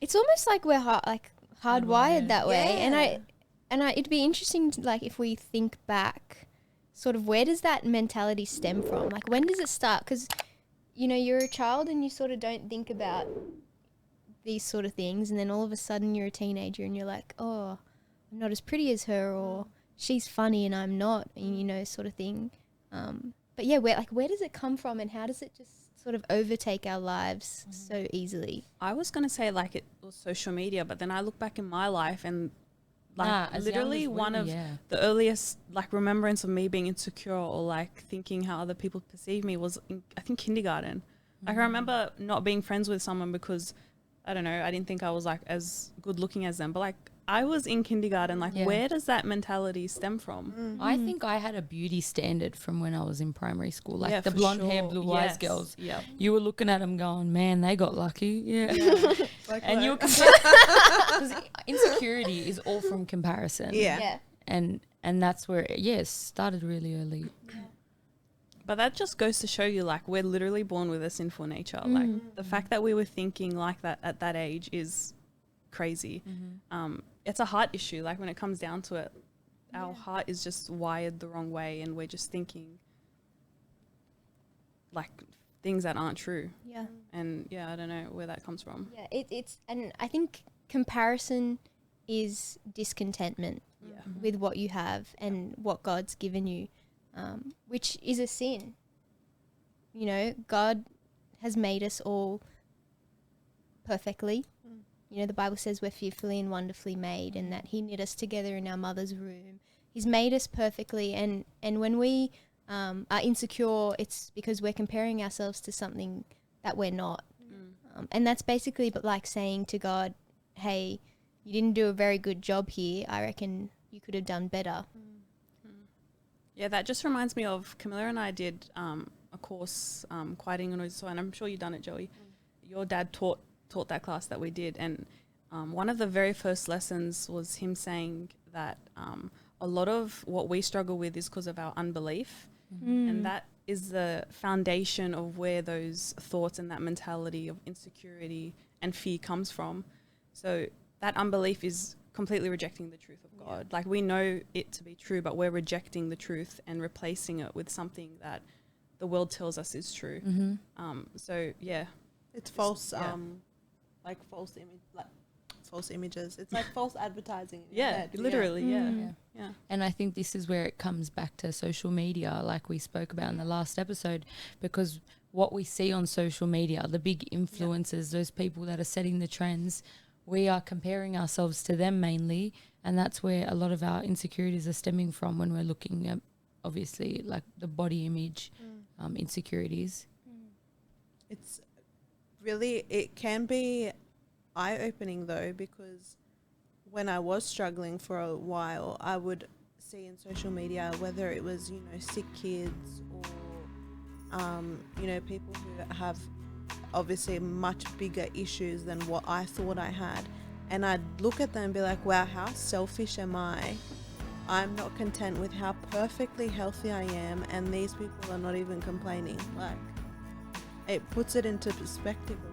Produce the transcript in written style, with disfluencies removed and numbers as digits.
It's almost like we're hardwired that way. And it'd be interesting to, like, if we think back, sort of where does that mentality stem from? Like, when does it start? Because, you know, you're a child and you sort of don't think about these sort of things, and then all of a sudden you're a teenager and you're like, oh, I'm not as pretty as her, or she's funny and I'm not, and, you know, sort of thing. But yeah, where does it come from, and how does it just sort of overtake our lives so easily? I was going to say like it was social media, but then I look back in my life and like literally one of the earliest like remembrance of me being insecure or like thinking how other people perceive me was in, I think, kindergarten. Like I remember not being friends with someone because I don't know, I didn't think I was like as good looking as them, but like I was in kindergarten. Like where does that mentality stem from? I think I had a beauty standard from when I was in primary school, like the blonde hair, blue eyes girls. Yeah, you were looking at them going, man, they got lucky. Like and you were because insecurity is all from comparison. And that's where it started really early. But that just goes to show you, like, we're literally born with a sinful nature. Like the fact that we were thinking like that at that age is crazy. It's a heart issue. Like when it comes down to it, our heart is just wired the wrong way, and we're just thinking like things that aren't true. And I don't know where that comes from. It's and I think comparison is discontentment with what you have and what God's given you, which is a sin. You know, God has made us all perfectly. You know, the Bible says we're fearfully and wonderfully made, and that he knit us together in our mother's womb. He's made us perfectly, and when we are insecure, it's because we're comparing ourselves to something that we're not. And that's basically but like saying to God, hey, you didn't do a very good job here. I reckon you could have done better. Yeah, that just reminds me of Camilla and I did a course, Quieting a Noisy Soul, and I'm sure you've done it, Joey. Your dad taught that class that we did, and one of the very first lessons was him saying that a lot of what we struggle with is because of our unbelief, and that is the foundation of where those thoughts and that mentality of insecurity and fear comes from. So that unbelief is completely rejecting the truth of God. Like we know it to be true, but we're rejecting the truth and replacing it with something that the world tells us is true. So it's false. Like false images. It's like false advertising. Literally. And I think this is where it comes back to social media, like we spoke about in the last episode, because what we see on social media, the big influencers, those people that are setting the trends, we are comparing ourselves to them mainly, and that's where a lot of our insecurities are stemming from when we're looking at, obviously, like the body image insecurities. It's really, it can be eye-opening though, because when I was struggling for a while, I would see in social media, whether it was, you know, sick kids or, you know, people who have obviously much bigger issues than what I thought I had. And I'd look at them and be like, wow, how selfish am I? I'm not content with how perfectly healthy I am, and these people are not even complaining. Like, it puts it into perspective a